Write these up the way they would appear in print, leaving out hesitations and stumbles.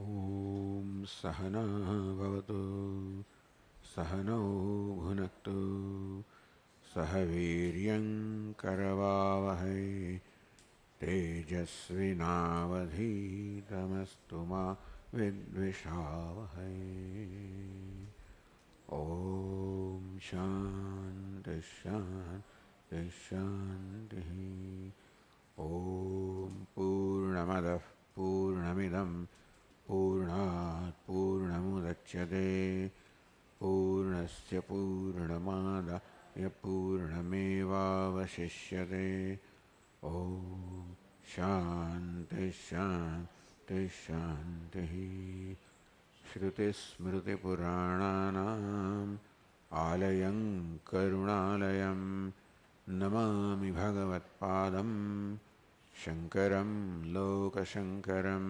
Om Sahana Bhavatu Sahano Bhunaktu Sahaviryam Karavavahai Tejasvinavadhitamastu ma Vidvishavahai. Om Shanti Shanti Shanti. Om Purnamadah Purnamidam Purnat Purnamudachyate Purnasya Purnamadaya Purnamevavashishyate. Om Shanti Shanti Shanti. Shruti Purananam Alayam Karunalayam Namami Bhagavatpadam Shankaram Lokashankaram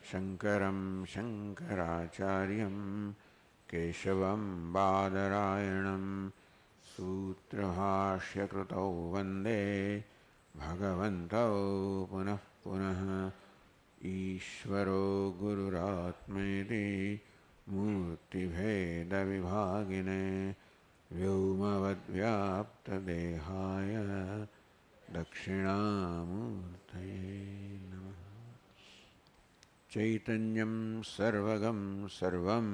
Shankaram Shankaracharyam Keshavam Badarayanam Sutrabhashya Krutau Vande Bhagavantau Punah Punah Ishvaro Gururatmeti Murtibheda Vibhagine Vyomavadvyapta Dehaya Dakshinamurtaye Namaha. Chaitanyam Sarvagam Sarvam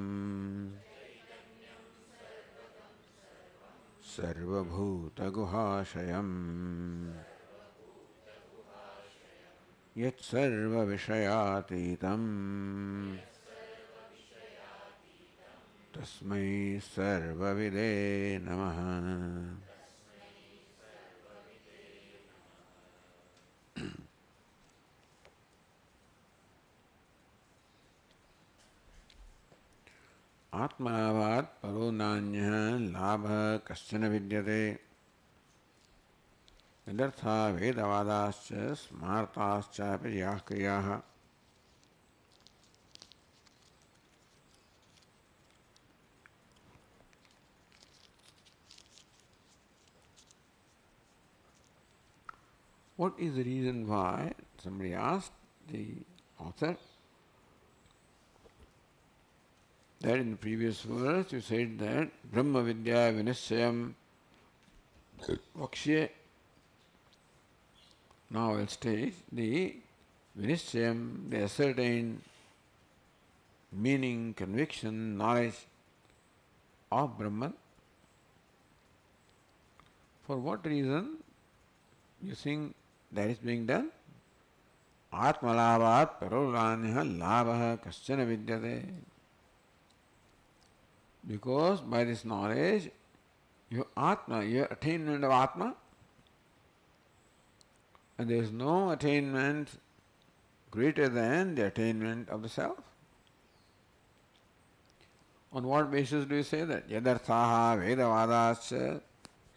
Sarvabhuta Guhashayam Yat Sarva Vishayatitam Tasmai Sarva Vide Namaha. Atmanavat paronanya labha kaschana vidyate vidartha vedavadascha smartascha priyah kriyaha. What is the reason why? Somebody asked the author that in the previous verse you said that Brahma Vidya Vinishayam Vakshye. Now I'll state the Vinishayam, the ascertained meaning, conviction, knowledge of Brahman. For what reason you think that is being done? Atmalabhat parolanyah labha kaschana vidyate. Because by this knowledge, your Atma, your attainment of Atma, and there is no attainment greater than the attainment of the self. On what basis do you say that? Yadarthaha vedavadascha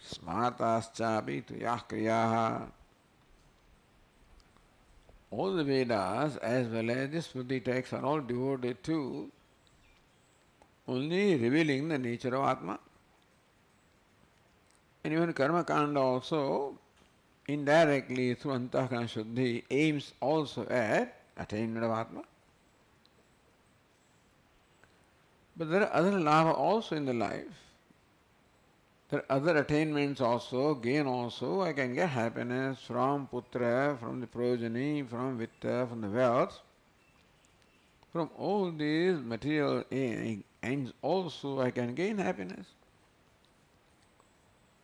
smartascha tuyah kriyaha. All the Vedas as well as the Smriti texts are all devoted to only revealing the nature of Atma. And even Karma Kanda also indirectly through Antakarana Shuddhi aims also at attainment of Atma. But there are other labha also in the life. There are other attainments also, gain also. I can get happiness from putra, from the progeny, from vitta, from the wealth. From all these material ends also I can gain happiness.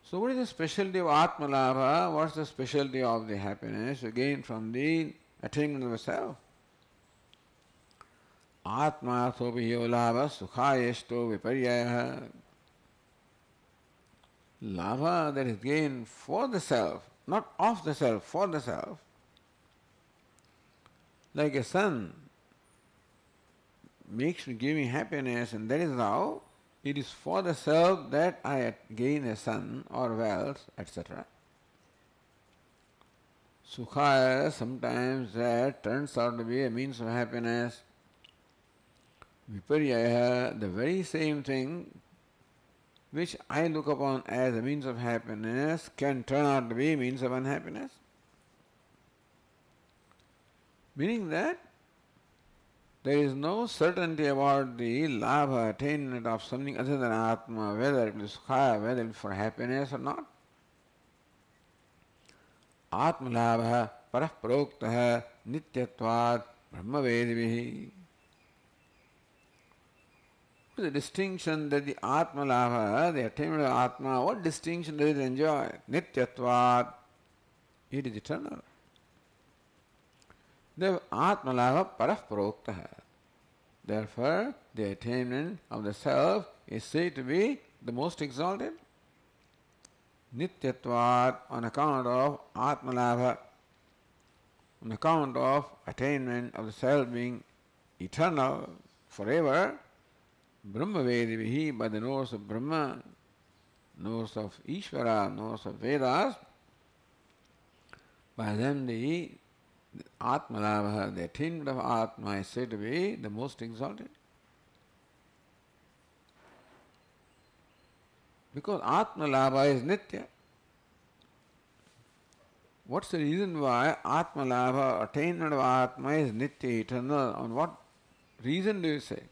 So what is the specialty of Atma Labha? What's the specialty of the happiness you gain from the attainment of the self? Atma thopiyo labha sukhayeshto viparyaha. Labha that is gained for the self, not of the self, for the self. Like a son makes me give me happiness, and that is how it is for the self that I gain a son or wealth, etc. Sukha sometimes that turns out to be a means of happiness. Viparyaya, the very same thing which I look upon as a means of happiness can turn out to be a means of unhappiness. Meaning that There is no certainty about the labha, attainment of something other than Atma, whether it is sukha, whether it is for happiness or not. Atma labha parah proktaha nityatvat brahmavedvihi. What is the distinction that the Atma labha, the attainment of Atma, what distinction does it enjoy? Nityatvat, it is eternal. The Atma labha parah proktaha. Therefore, the attainment of the self is said to be the most exalted. Nityatvat, on account of Atma labha, on account of attainment of the self being eternal forever, Brahma Vedivihi, by the knowers of Brahma, knowers of Ishvara, knowers of Vedas, by them the Atma labha, the attainment of Atma is said to be the most exalted. Because Atma labha is nitya. What's the reason why Atma labha, attainment of Atma is nitya, eternal? On what reason do you say?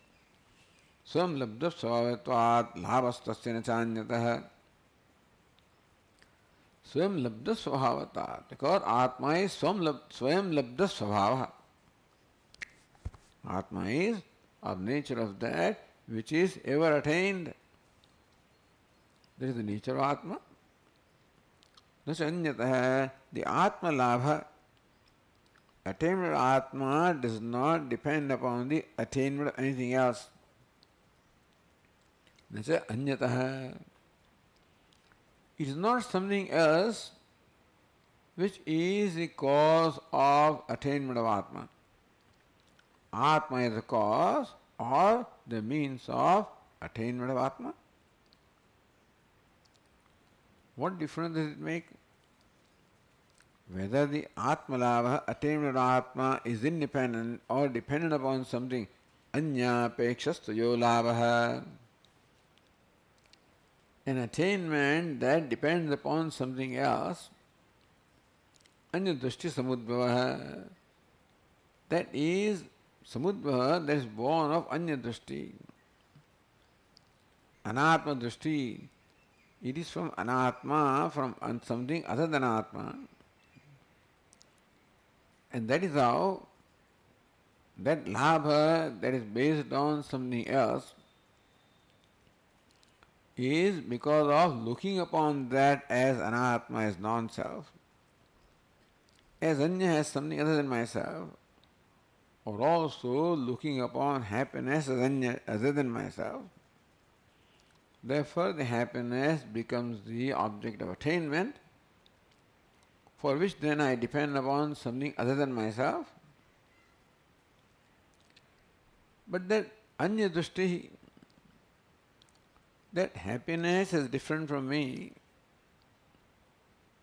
Swam labdha svabhatvat labhastasya na chanyatah. Swam labdha svabhavat. Because Atma is swam labdha svabhava. Atma is of nature of that which is ever attained. That is the nature of Atma. Nasanyatah, the Atma labha, attainment of Atma does not depend upon the attainment of anything else. Nasya anyatah. It is not something else which is the cause of attainment of Atma. Atma is the cause or the means of attainment of Atma. What difference does it make? Whether the Atma labha, attainment of Atma, is independent or dependent upon something, anya pekshastayo labha. An attainment that depends upon something else, anya drishti samudbhava, that is samudbhava, that is born of anya drishti. Anatma drishti, it is from anatma, from something other than Atma. And that is how that labha that is based on something else is because of looking upon that as anatma, as non-self, as anya, as something other than myself, or also looking upon happiness as anya, other than myself. Therefore, the happiness becomes the object of attainment, for which then I depend upon something other than myself. But that anya drishti, that happiness is different from me,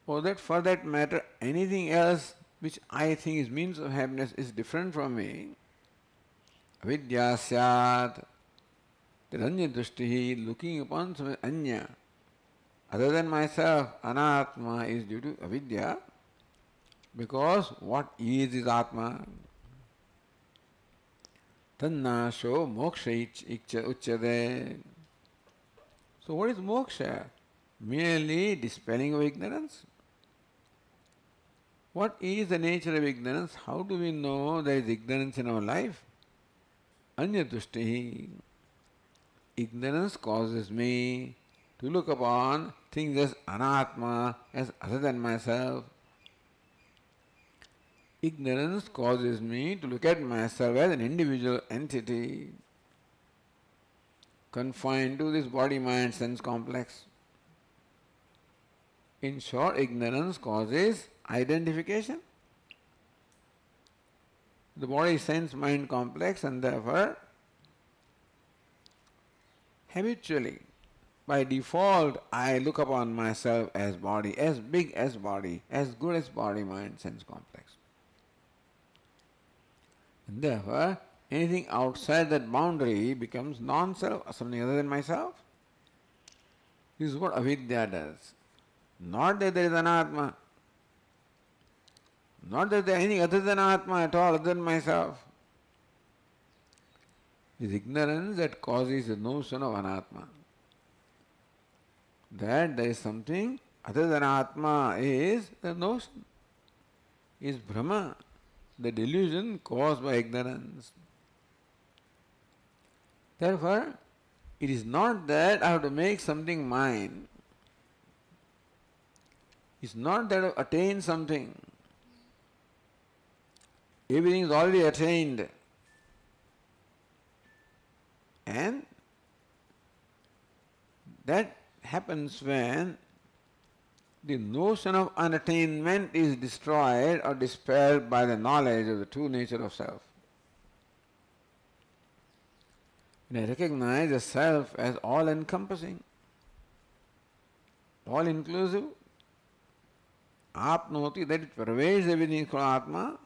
or that for that matter anything else which I think is means of happiness is different from me, avidya syat, that anya drishti, looking upon some anya, other than myself, anatma, is due to avidya, because what is Atma. Tannasho moksha uchyate. So what is moksha? Merely dispelling of ignorance. What is the nature of ignorance? How do we know there is ignorance in our life? Anya drishti. Ignorance causes me to look upon things as anatma, as other than myself. Ignorance causes me to look at myself as an individual entity confined to this body-mind sense complex. In short, ignorance causes identification. The body-sense-mind complex, and therefore habitually, by default, I look upon myself as body, as big as body, as good as body-mind sense complex. And therefore, anything outside that boundary becomes non-self, something other than myself. This is what avidya does. Not that there is an Atma, not that there is anything other than Atma at all, other than myself. It is ignorance that causes the notion of anatma. That there is something other than Atma is the notion, is Brahma, the delusion caused by ignorance. Therefore, it is not that I have to make something mine. It's not that I have attained something. Everything is already attained. And that happens when the notion of unattainment is destroyed or dispelled by the knowledge of the true nature of self. When I recognize the self as all-encompassing, all-inclusive, apnoti, that it pervades everything called Atma,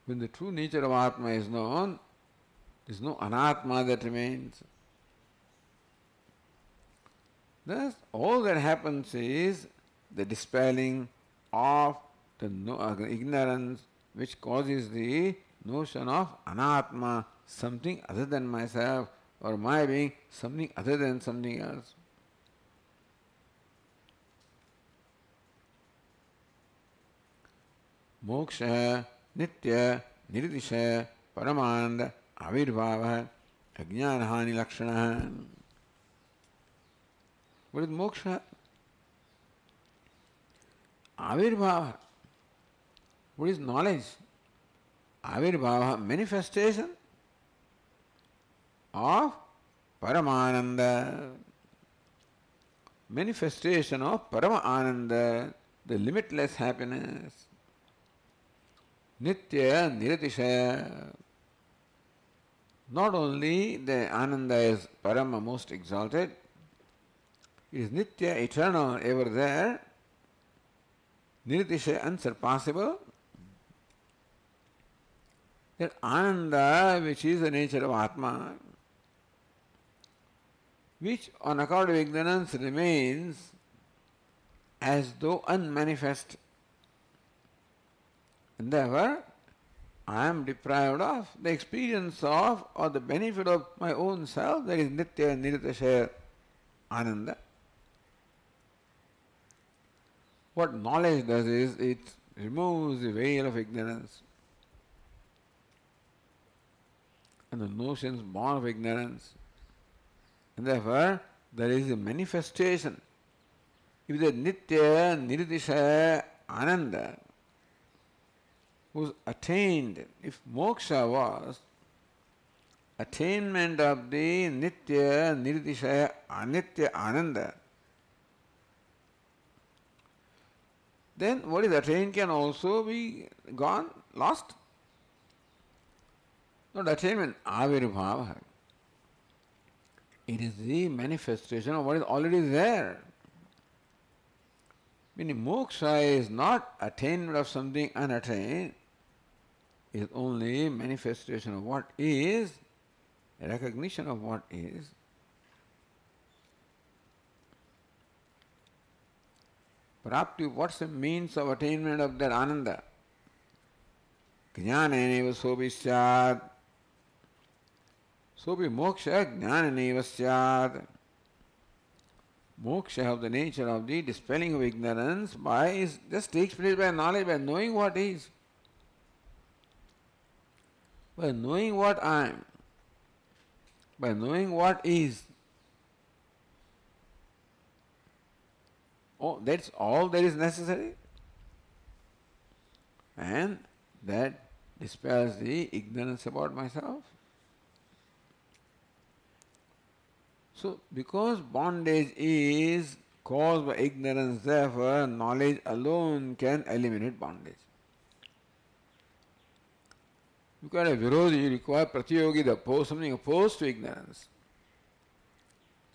when the true nature of Atma is known, there is no anatma that remains. Thus, all that happens is the dispelling of the ignorance which causes the notion of anatma, something other than myself, or my being something other than something else. Moksha, nitya, nirdisha, paramananda, avirbhava, ajnanahani lakshana. What is moksha? Avirbhava. What is knowledge? Avirbhava, manifestation of Paramananda. Manifestation of Paramananda, the limitless happiness. Nitya Niratishaya. Not only the Ananda is Parama, most exalted, it is Nitya, eternal, ever there, Niratishaya, unsurpassable. That Ananda, which is the nature of Atma, which on account of ignorance remains as though unmanifest. And therefore, I am deprived of the experience of or the benefit of my own self, that is Nitya Niratishaya Ananda. What knowledge does is it removes the veil of ignorance and the notions born of ignorance. And therefore, there is a manifestation. If the Nitya Nirdishaya Ananda was attained, if moksha was attainment of the Nitya Nirdishaya Anitya Ananda, then what is attained can also be gone, lost. Not attainment, avirbhava. It is the manifestation of what is already there. Meaning moksha is not attainment of something unattained, it is only manifestation of what is, recognition of what is. Prapti, what's the means of attainment of that ananda? Jnaneneva sobi syad. Sobi moksha jnaneneva syad. Moksha of the nature of the dispelling of ignorance just takes place by knowledge, by knowing what is. By knowing what I am. By knowing what is. Oh, that's all that is necessary. And that dispels the ignorance about myself. So, because bondage is caused by ignorance, therefore knowledge alone can eliminate bondage. You require a virodhi, you require pratiyogi, something opposed to ignorance.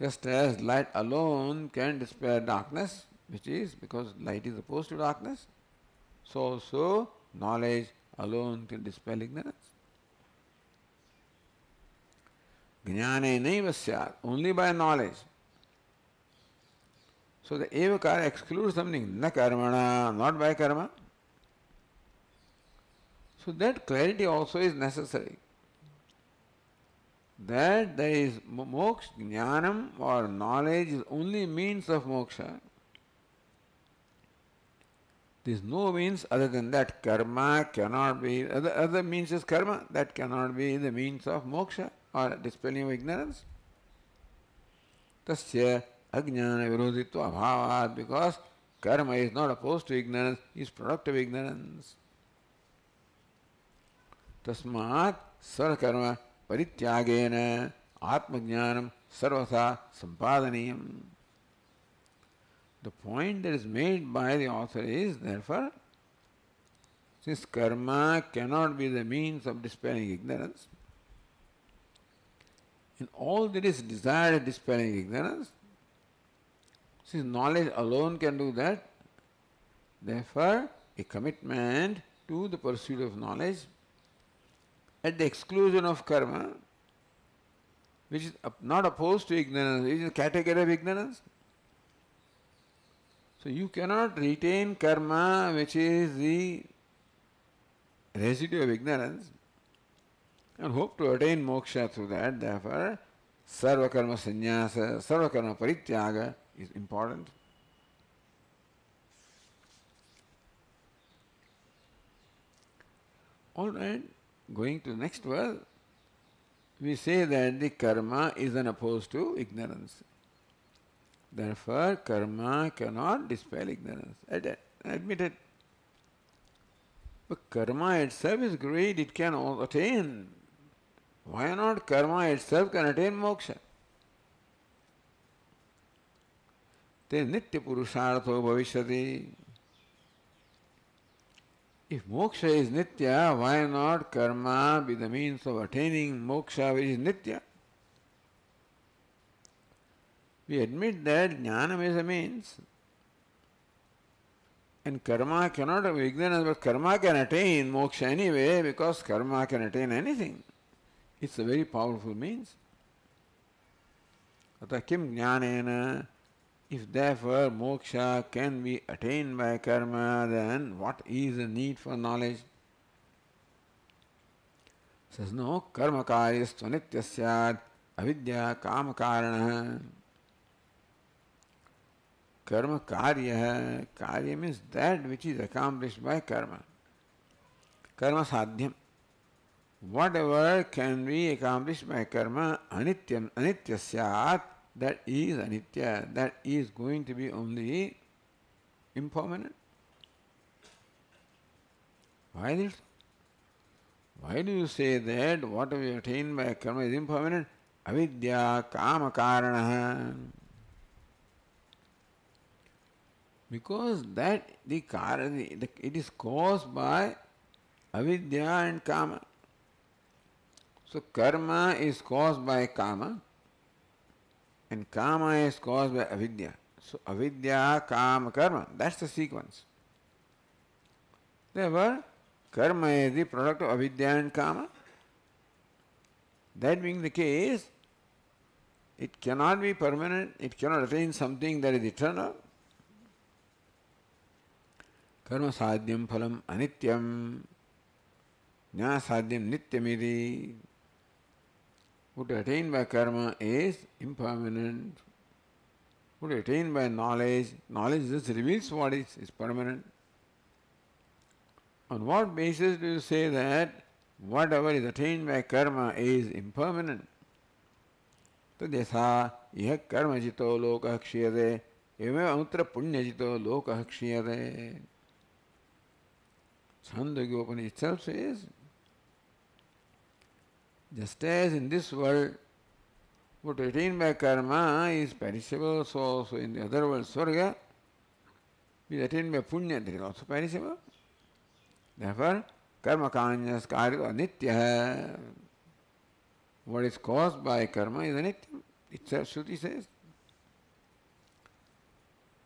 Just as light alone can dispel darkness, which is because light is opposed to darkness, so also knowledge alone can dispel ignorance. Jnane naiva syat, only by knowledge. So the evakara excludes something, na karmana, not by karma. So that clarity also is necessary. that there is moksha, jnanam or knowledge is only means of moksha. There is no means other than that. Karma cannot be, other means is karma, that cannot be the means of moksha or dispelling of ignorance. Tasya ajnana virodhitva abhavat, because karma is not opposed to ignorance, is product of ignorance. Tasmat sarvakarma parityagena atmajnanam sarvatha sampadaniyam. The point that is made by the author is, therefore, since karma cannot be the means of dispelling ignorance, in all that is desired dispelling ignorance, since knowledge alone can do that, therefore a commitment to the pursuit of knowledge at the exclusion of karma, which is not opposed to ignorance, which is a category of ignorance. So you cannot retain karma, which is the residue of ignorance, and hope to attain moksha through that. Therefore, sarva karma sannyasa, sarva karma parityaga is important. All right, going to the next verse, we say that the karma is unopposed to ignorance. Therefore, karma cannot dispel ignorance. Admit it. But karma itself is great, it can attain. Why not karma itself can attain moksha? Te nitya purushartho bhavishyati. If moksha is nitya, why not karma be the means of attaining moksha which is nitya? We admit that jnanam is a means, and karma cannot have ignorance, but karma can attain moksha anyway, because karma can attain anything. It's a very powerful means. Ata kim jnanena. If therefore moksha can be attained by karma, then what is the need for knowledge? Says no, karma karyastu nitya syad avidya kama karana. Karma karya. Karya means that which is accomplished by karma. Karma sadhyam. Whatever can be accomplished by karma, anityam, anitya syat, that is anitya, that is going to be only impermanent. Why this? Why do you say that whatever you attain by karma is impermanent? Avidya kama karana. Because that it is caused by avidya and kama. So karma is caused by kama, and kama is caused by avidya. So avidya, kama, karma, that's the sequence. Therefore, karma is the product of avidya and kama. That being the case, it cannot be permanent, it cannot attain something that is eternal. Karma sadhyam phalam anityam, jnana sadhyam nityamidi. What attained by karma is impermanent. What attained by knowledge, knowledge just reveals what is permanent. On what basis do you say that whatever is attained by karma is impermanent? Tadyatha iha karma jito lokah kshiyate evame amutra punya jito lokah kshiyate. Chandogyopanishad itself says, just as in this world, what attained by karma is perishable, so also in the other world, Swarga, is attained by punya, that is also perishable. Therefore, karma kanyas karya anitya. What is caused by karma is anitya. Itself Shruti says.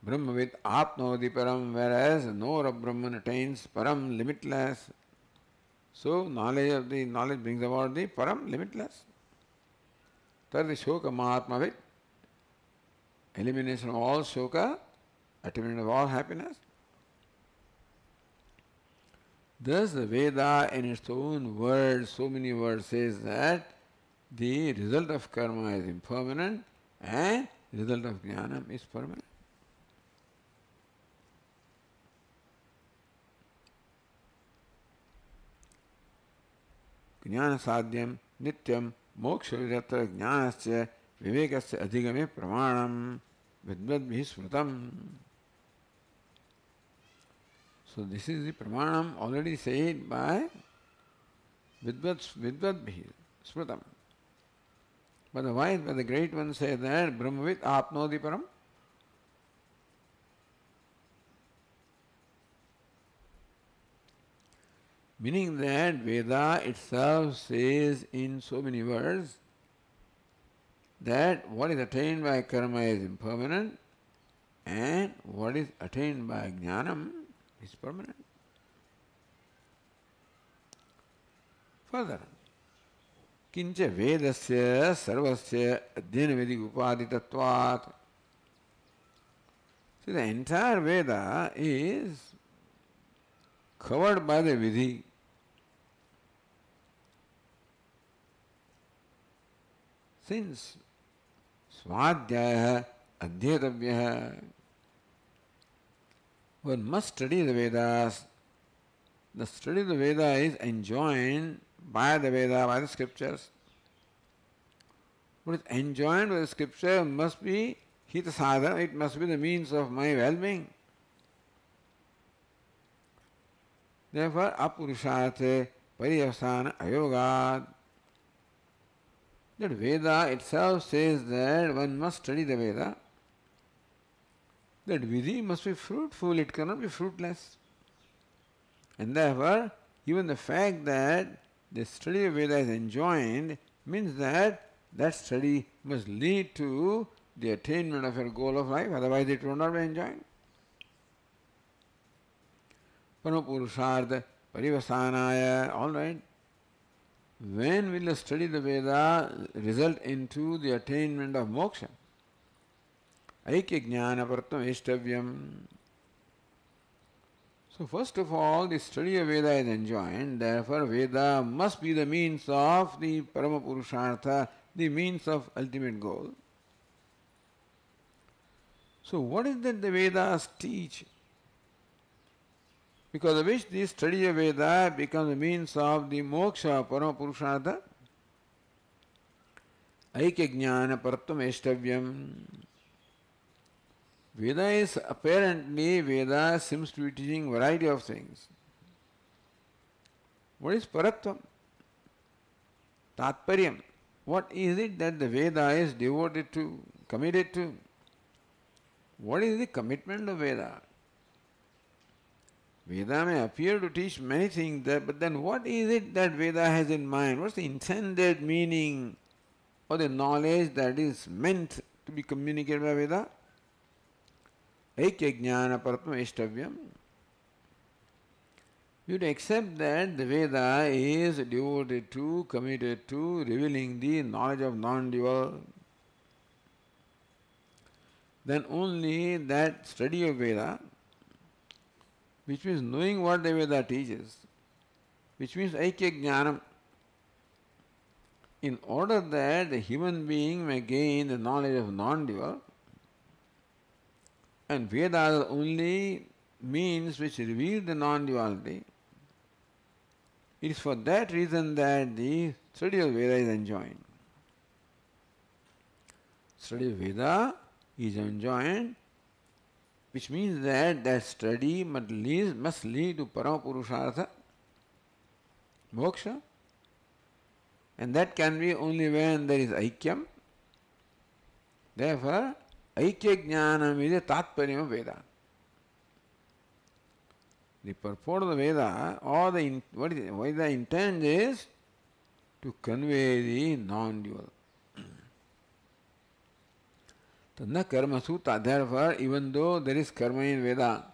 Brahmavid apnodi param, whereas knower of Brahman attains param, limitless. So knowledge brings about the param, limitless. Third is shoka mahatmavit, elimination of all shoka, attainment of all happiness. Thus the Veda in its own words, so many words, says that the result of karma is impermanent and the result of jnanam is permanent. Jnana sadhyam nityam moksha viratra jnanasya vivekasya adhigame pramanam vidvadbhi smrutam. So this is the pramanam already said by vidvadbhi smrutam. But the wise, but the great ones say that brahmavit apnodi param. Meaning that Veda itself says in so many words that what is attained by karma is impermanent and what is attained by jnanam is permanent. Further, kincha vedasya sarvasya adhyana vedi upaditattvat. See, the entire Veda is covered by the vidhi. Since swadhyaya adhyatavya, one must study the Vedas. The study of the Veda is enjoined by the Veda, by the scriptures. What is enjoined by the scripture must be hita sadhana, it must be the means of my well-being. Therefore, apurusharthe pariyasana ayogad. That Veda itself says that one must study the Veda. That vidhi must be fruitful, it cannot be fruitless. And therefore, even the fact that the study of Veda is enjoined means that that study must lead to the attainment of your goal of life, otherwise it will not be enjoined. Parapurushartha parivasanaya, all right. When will the study of the Veda result into the attainment of moksha? Aikya jnana pratam eshtavyam. So first of all, the study of Veda is enjoined, therefore Veda must be the means of the Paramapurushartha, the means of ultimate goal. So what is that the Vedas teach? Because of which the study of Veda becomes the means of the moksha, Paramapurushartha. Aikya jnana pratam eshtavyam. Veda is apparently, Veda seems to be teaching variety of things. What is paratvam? Tatparyam. What is it that the Veda is devoted to, committed to? What is the commitment of Veda? Veda may appear to teach many things, but then what is it that Veda has in mind? What's the intended meaning or the knowledge that is meant to be communicated by Veda? Aikya jnana pratam eshtavyam. You have to accept that the Veda is devoted to, committed to revealing the knowledge of non-dual. Then only that study of Veda, which means knowing what the Veda teaches, which means Aikya jnanam, in order that the human being may gain the knowledge of non-dual, and Veda are the only means which reveal the non-duality. It is for that reason that the study of Veda is enjoined. Study of Veda is enjoined, which means that that study must lead to Paramapurushartha, moksha, and that can be only when there is aikyam. Therefore, Aikya jnanam is a tatparyam of Veda. The purport of the Veda, or what the intent is to convey the non-dual. Tadna karma sutta, therefore, even though there is karma in Veda,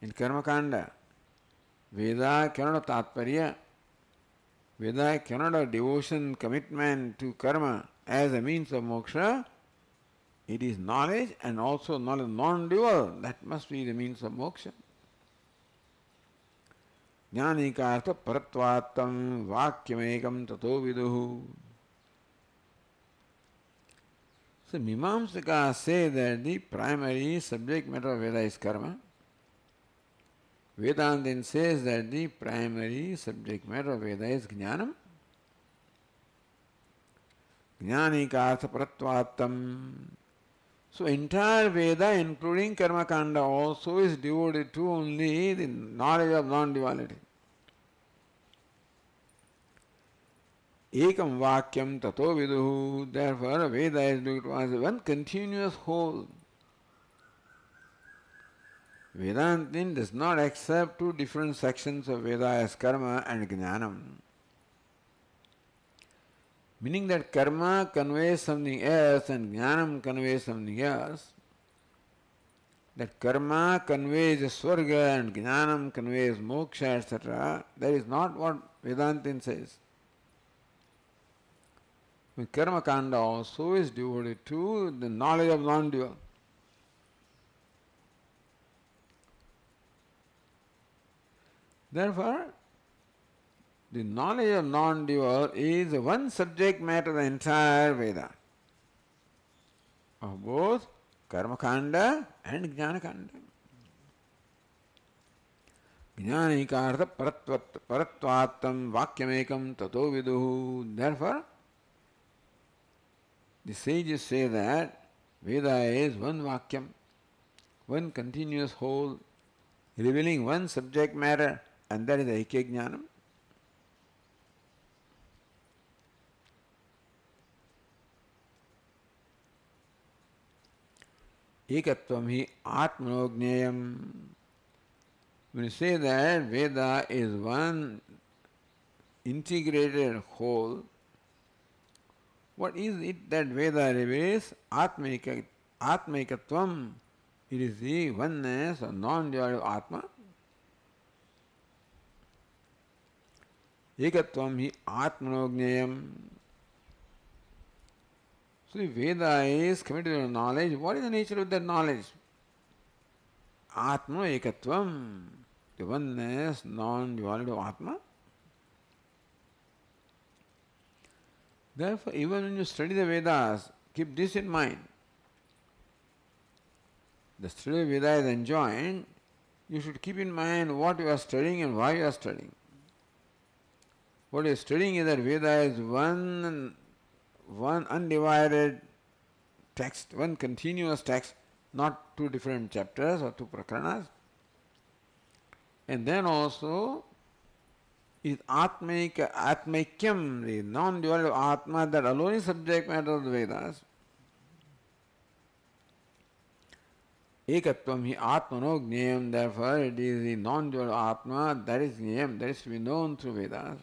in karma kanda, Veda cannot have tatparya, Veda cannot have devotion, commitment to karma as a means of moksha. It is knowledge and also knowledge non-dual. That must be the means of moksha. Jnanikartha paratvattam vakyamekam tato viduhu. So Mimamsaka say that the primary subject matter of Veda is karma. Vedantin says that the primary subject matter of Veda is jnanam. Jnanikartha paratvattam. So entire Veda, including Karma Kanda, also is devoted to only the knowledge of non-duality. Ekam vakyam tato viduhu. Therefore, Veda is looked as one continuous whole. Vedantin does not accept two different sections of Veda as karma and jnanam. Meaning that karma conveys something else and jnanam conveys something else. That karma conveys swarga and jnanam conveys moksha, etc. That is not what Vedantin says. Karma Kanda also is devoted to the knowledge of non-dual. Therefore, the knowledge of non-dual is one subject matter of the entire Veda, of both Karma Kanda and Jnana Kanda. Jnanikartha paratvattam vakyamekam tato viduhu. Therefore, the sages say that Veda is one vakyam, one continuous whole, revealing one subject matter, and that is Aikya Jnanam. Ekatvam hi atmanojneyam. When you say that Veda is one integrated whole, what is it that Veda reveals? Atmaikatvam. It is the oneness or non-duality of Atma. Ekatvam hi atmanojneyam. So if Veda is committed to knowledge, what is the nature of that knowledge? Atma ekatvam. The oneness, non-duality of Atma. Therefore, even when you study the Vedas, keep this in mind. The study of Veda is enjoined. You should keep in mind what you are studying and why you are studying. What you are studying is that Veda is one undivided text, one continuous text, not two different chapters or two prakranas. And then also is Atmaikyam, the non-duality of Atma, that alone is subject matter of the Vedas. Ekatvam hi atmano jneyam, therefore it is the non-dual Atma that is jneyam, that is to be known through Vedas.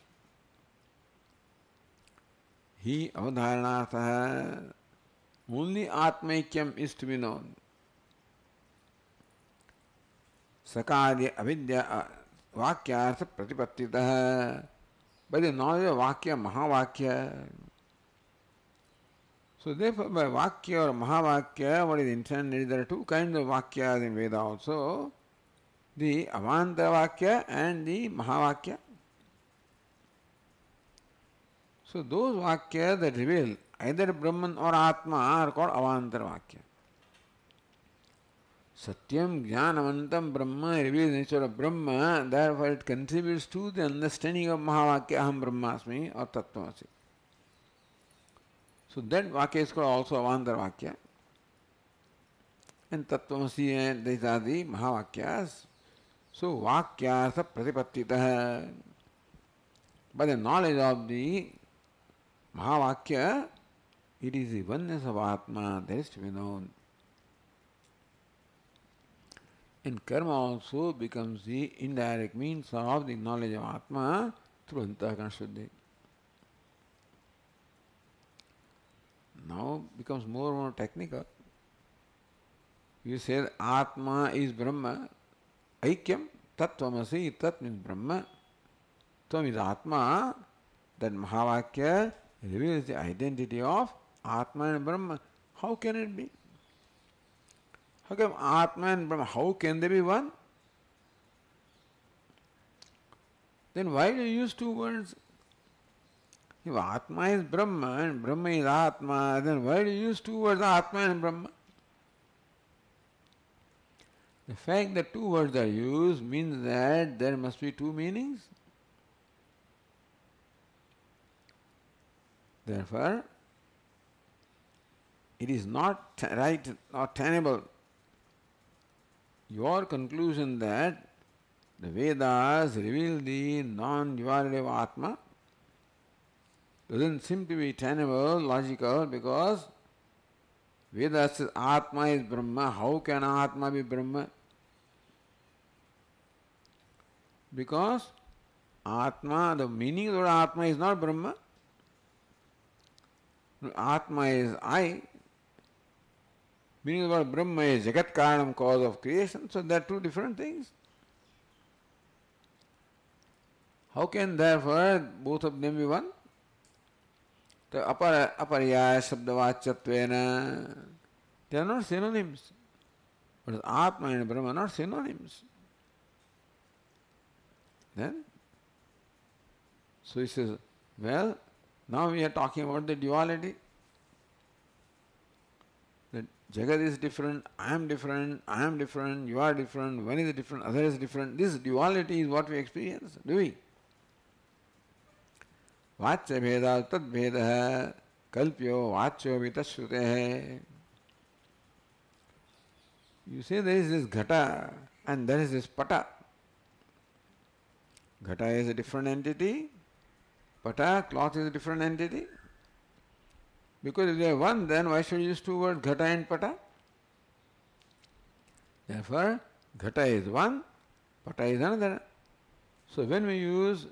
Hi avadharanartha, only Atmaikyam is to be known. Sakadya avidya vakyartha pratipattitah, by the knowledge of Vakya, Mahavakya. So therefore by Vakya or Mahavakya, what is intended? There are two kinds of Vakyas in Veda also. The Avantara Vakya and the Mahavakya. So those Vakyas that reveal either Brahman or Atma are called Avantara Vakya. Satyam Jnanavantam Brahma reveals the nature of Brahma, therefore it contributes to the understanding of Mahavakya Aham Brahmasmi or Tattvamasi. So that Vakya is called also Avantara Vakya. And Tattvamasi, and these are the Mahavakyas. So Vakyartha Pratipattitah. By the knowledge of the Mahavakya, it is the oneness of Atma that is to be known. And karma also becomes the indirect means of the knowledge of Atma through Antakarana Shuddhi. Now becomes more and more technical. You say Atma is Brahma, Aikyam, Tattvamasi, Tat means Brahma, Tvam is Atma, that Mahavakya reveals the identity of Atma and Brahma. How can it be? How come Atma and Brahma, how can they be one? then why do you use two words? If Atma is Brahma and Brahma is Atma, then why do you use two words, Atma and Brahma? The fact that two words are used means that there must be two meanings. Therefore, it is not right or tenable. Your conclusion that the Vedas reveal the non-duality of Atma doesn't seem to be tenable, logical, because Vedas says Atma is Brahma. How can Atma be Brahma? Because Atma, the meaning of the word Atma is not Brahma. Atma is I. Meaning of the word Brahma is Jagat Karanam, cause of creation. So they are two different things. How can therefore both of them be one? The aparyaya shabdavachatvena, they are not synonyms. But Atma and Brahma are not synonyms. Then, so he says, well, now we are talking about the duality. That Jagat is different, I am different, you are different, one is different, other is different. This duality is what we experience, do we? Vachya bheda tad bheda kalpyo vachyo vitashrute. You say there is this ghata and there is this pata. Ghata is a different entity, pata, cloth is a different entity. Because if they are one, then why should you use two words, ghata and pata? Therefore, ghata is one, pata is another. So when we use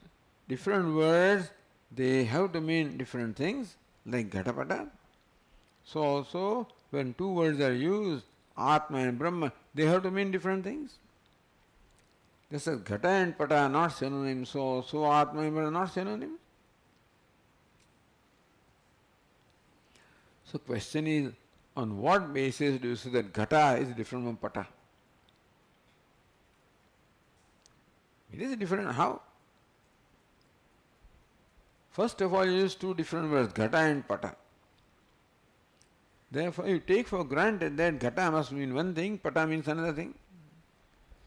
different words, they have to mean different things, like ghata pata. So also, when two words are used, Atma and Brahma, they have to mean different things. Just as ghata and pata are not synonyms, so Atma and Brahma are not synonyms. So question is, on what basis do you say that ghata is different from pata? It is different. How? First of all, you use two different words, ghata and pata. Therefore, you take for granted that ghata must mean one thing, pata means another thing.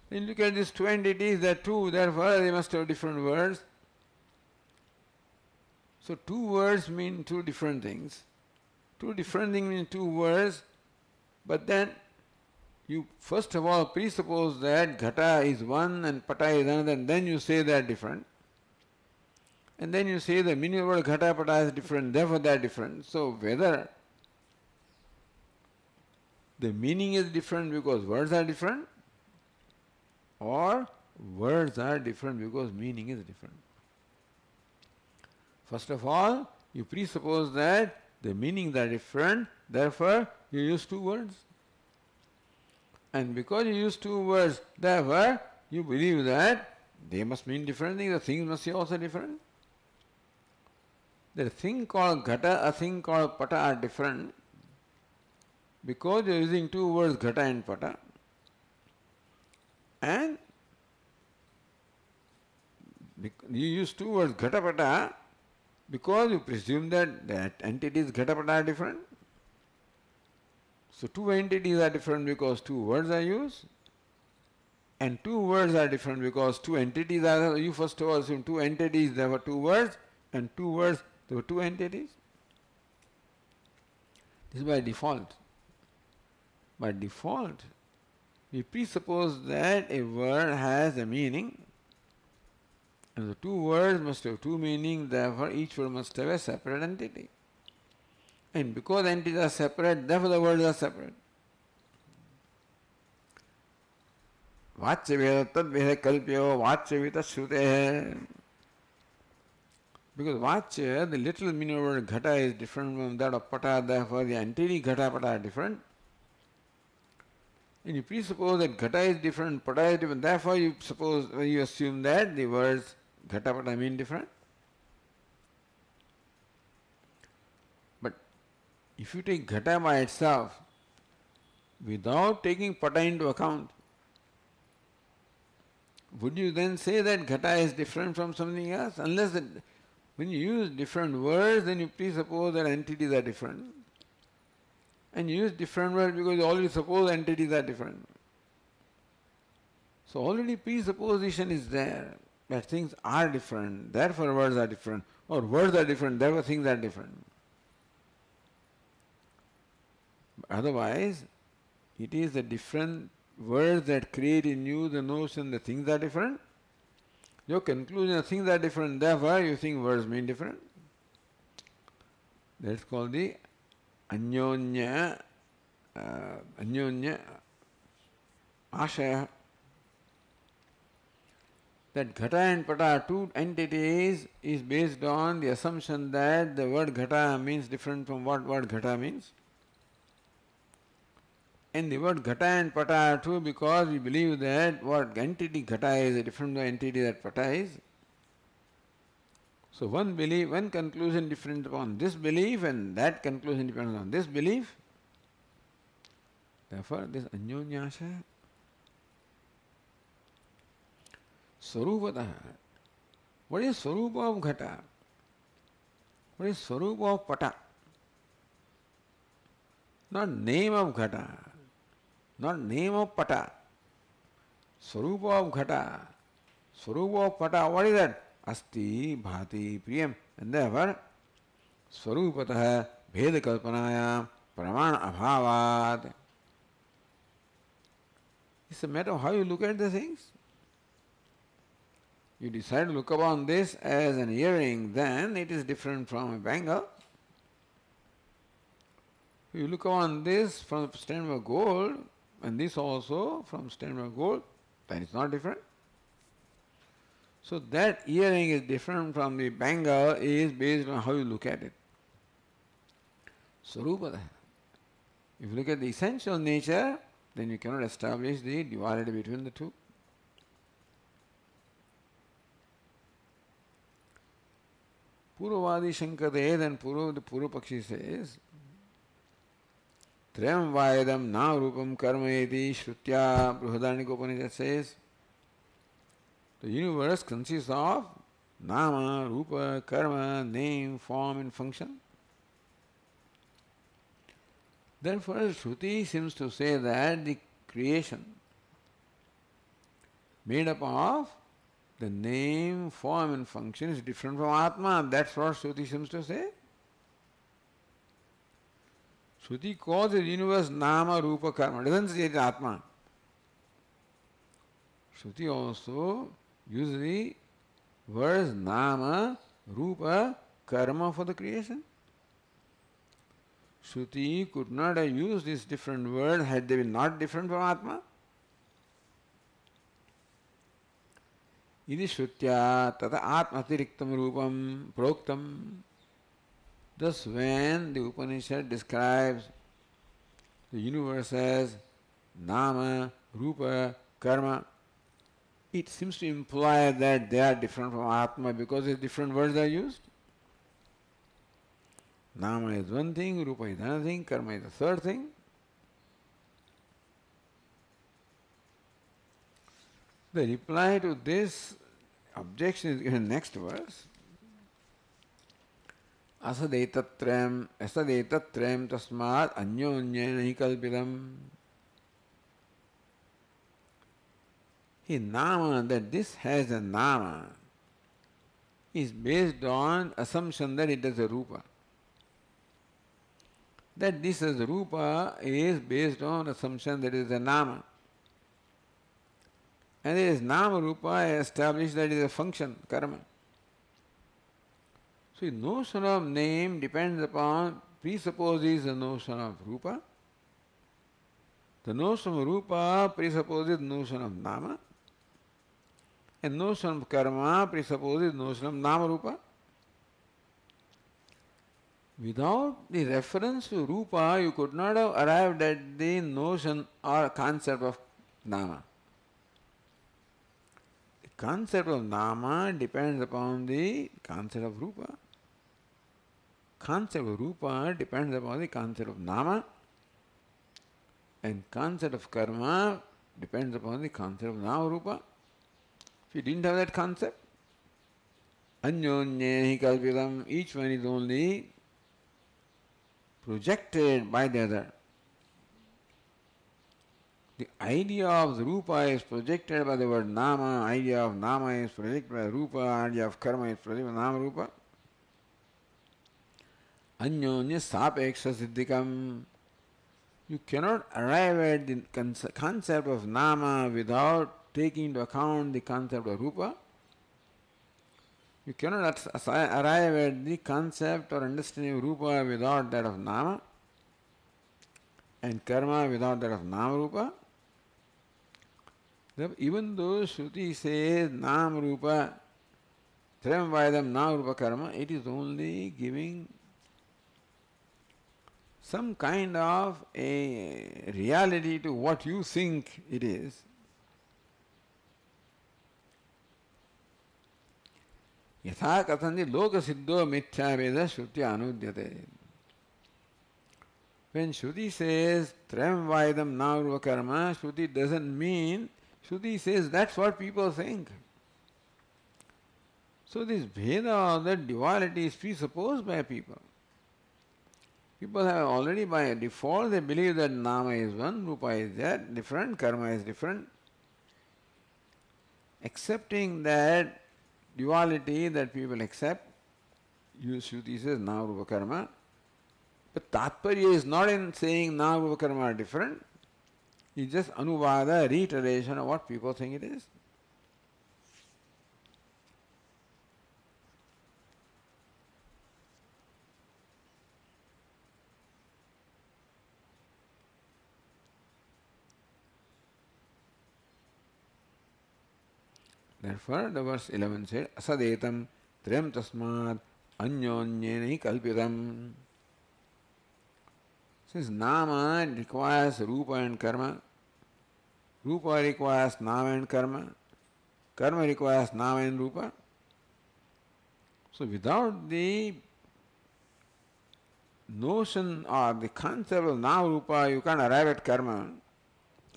Then look at these two entities, they are two, therefore they must have different words. So two words mean two different things. Two different things mean two words, but then you first of all presuppose that ghata is one and pata is another, and then you say they are different. And then you say the meaning of the word ghata pata is different, therefore they are different. So whether the meaning is different because words are different, or words are different because meaning is different. First of all, you presuppose that the meanings are different, therefore you use two words. And because you use two words, therefore you believe that they must mean different things, the things must be also different. The thing called ghata, a thing called pata are different because you are using two words, ghata and pata. And you use two words, ghata pata, because you presume that entities ghata pata are different. So two entities are different because two words are used, and two words are different because two entities are. You first of all assume two entities, there were two words, and two words, there were two entities. This is by default. By default, we presuppose that a word has a meaning, and the two words must have two meanings, therefore each word must have a separate entity. And because entities are separate, therefore the words are separate. Vachya veda tad veda kalpyo vachya vita shrute. Because vachya, the literal meaning of the word ghata is different from that of pata, therefore the entity ghata pata are different. And you presuppose that ghata is different, pata is different, therefore you assume that the words ghata pata mean different. But if you take ghata by itself, without taking pata into account, would you then say that ghata is different from something else? Unless that, when you use different words, then you presuppose that entities are different. And you use different words because you already suppose entities are different. So already presupposition is there that things are different, therefore words are different, or words are different, therefore things are different. Otherwise, it is the different words that create in you the notion that things are different. Your conclusion that things are different, therefore you think words mean different. That's called the anyonya ashaya. That ghata and pata are two entities is based on the assumption that the word ghata means different from what word ghata means. And the word ghata and pata are true because we believe that what entity ghata is different from the entity that pata is. So one conclusion depends upon this belief and that conclusion depends on this belief. Therefore, this anyonyasha. Swarupatah. What is Swarupa of ghata? What is Swarupa of pata? Not name of ghata, not name of pata. Swarupa of ghata, Swarupa of pata, what is that? Asti, bhati, priyam. And therefore, Swarupatah bheda kalpanaya pramana abhavat. It's a matter of how you look at the things. You decide to look upon this as an earring, then it is different from a bangle. You look upon this from the standpoint of gold, and this also from the standpoint of gold, then it's not different. So that earring is different from the bangle is based on how you look at it. Swarupada. If you look at the essential nature, then you cannot establish the duality between the two. Purvavadi Shankade, then the Purva Pakshi says, Trayam Vaidam Na Rupam Karma Eti Shrutya Bruhadarnika Upanishad says, the universe consists of Nama, Rupa, Karma, name, form and function. Therefore, Shruti seems to say that the creation made up of the name, form and function is different from Atma. That's what Shruti seems to say. Shruti calls the universe Nama, Rupa, Karma. It doesn't say it is Atma. Shruti also uses the words Nama, Rupa, Karma for the creation. Shruti could not have used these different words had they been not different from Atma. Idi Shrutya tata Atmatiriktam Rupam Proktam. Thus, when the Upanishad describes the universe as Nama, Rupa, Karma, it seems to imply that they are different from Atma because different words are used. Nama is one thing, Rupa is another thing, Karma is the third thing. The reply to this objection is given in the next verse. Asadetatrayam tasmat anyonyena kalpidam. His nama, that this has a nama, is based on assumption that it is a rupa. That this as a rupa is based on assumption that it is a nama. And it is nama rupa established that it is a function, karma. So the notion of name depends upon, presupposes the notion of rupa. The notion of rupa presupposes the notion of nama. And notion of karma presupposes the notion of nama rupa. Without the reference to rupa, you could not have arrived at the notion or concept of nama. The concept of nama depends upon the concept of rupa. Concept of rupa depends upon the concept of nama. And concept of karma depends upon the concept of nama rupa. If you didn't have that concept, Anyonye kalpitam, each one is only projected by the other. The idea of the rupa is projected by the word nama, idea of nama is projected by rupa, idea of karma is projected by nama rupa. Anyonya sapeksha siddhikam. You cannot arrive at the concept of nama without taking into account the concept of rupa. You cannot arrive at the concept or understanding of rupa without that of nama, and karma without that of nama rupa. Even though Shruti says nama rupa, trayam vaidam nama rupa karma, it is only giving some kind of a reality to what you think it is. Yatha kathandi loka siddho mithya veda shruti anudyate. When Shruti says trayam vaidam nama rupa karma, Shruti doesn't mean, Shruti says that's what people think. So this Veda, that duality is presupposed by people. People have already by default, they believe that nama is one, rupa is that, different, karma is different. Accepting that duality that people accept, Shruti says nama rupa karma. But Tatparya is not in saying nama rupa karma are different. It's just anuvada, reiteration of what people think it is. Therefore, the verse 11 said, Asadetam trem tasmad anyonyena kalpitam. Since nama requires rupa and karma, rupa requires nama and karma, karma requires nama and rupa. So without the notion or the concept of nama rupa, you can't arrive at karma,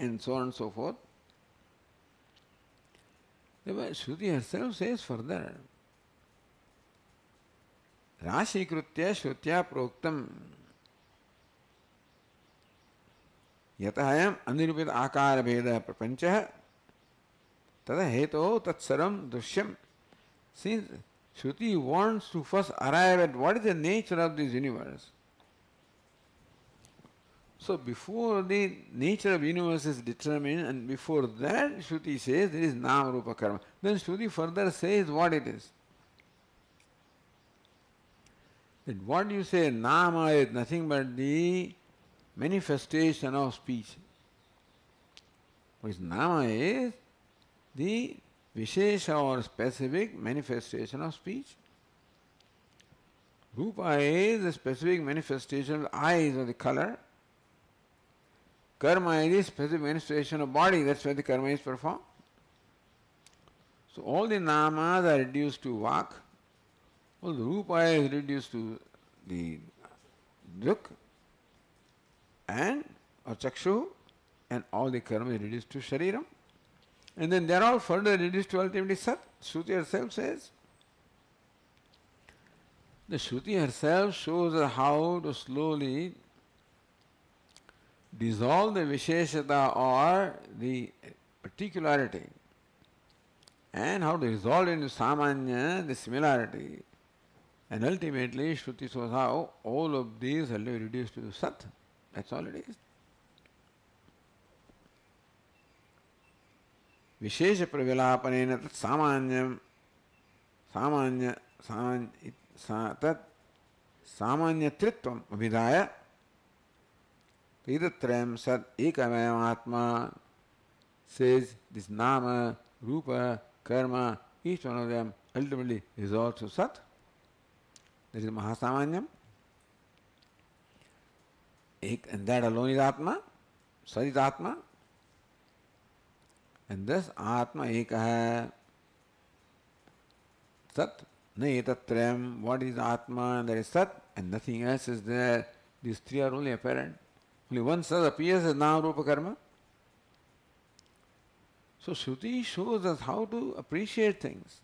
and so on and so forth. Shruti herself says further, Rashi krutya shrutya proktam yatahayam anirupita akara bheda prapanchah tada heto tatsaram dushyam. Since Shruti wants to first arrive at what is the nature of this universe. So before the nature of universe is determined, and before that Shruti says there is nama rupa karma. Then Shruti further says what it is. That what you say nama is nothing but the manifestation of speech. Which nama is the vishesha or specific manifestation of speech. Rupa is the specific manifestation of the eyes or the color. Karma is the specific manifestation of body, that's why the karma is performed. So all the namas are reduced to vak, all the rupa is reduced to the duk and or chakshu, and all the karma is reduced to shariram. And then they are all further reduced to ultimately sat. Shruti herself says. The Shruti herself shows us how to slowly dissolve the visheshata or the particularity, and how to resolve into samanya, the similarity. And ultimately Shruti shows how all of these are reduced to sat. That's all it is. Vishesha pravilapanena tat samanyam tat samanyatritvam abhidaya Viditatmananda sat ekamayam atma says this nama, rupa, karma, each one of them ultimately resolves to sat. That is mahasamanyam. And that alone is atma, sat is atma. And thus atma ekaha sat na etatrayam. What is atma? And there is sat, and nothing else is there. These three are only apparent. Only one sat appears as nama, rupa, karma. So Shruti shows us how to appreciate things.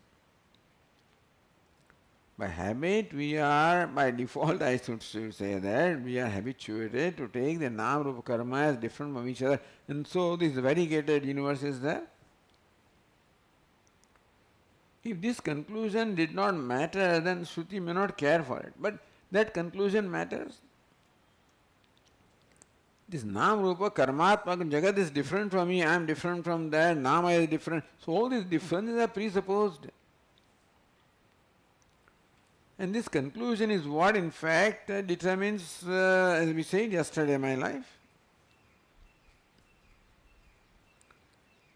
By habit, we are, by default, I should say that, we are habituated to take the Nam Rupa Karma as different from each other. And so this variegated universe is there. If this conclusion did not matter, then Shruti may not care for it. But that conclusion matters. This Nam Rupa Karmatmaka Jagat is different from me, I am different from that, Nama is different. So all these differences are presupposed. And this conclusion is what in fact determines, as we said yesterday, my life.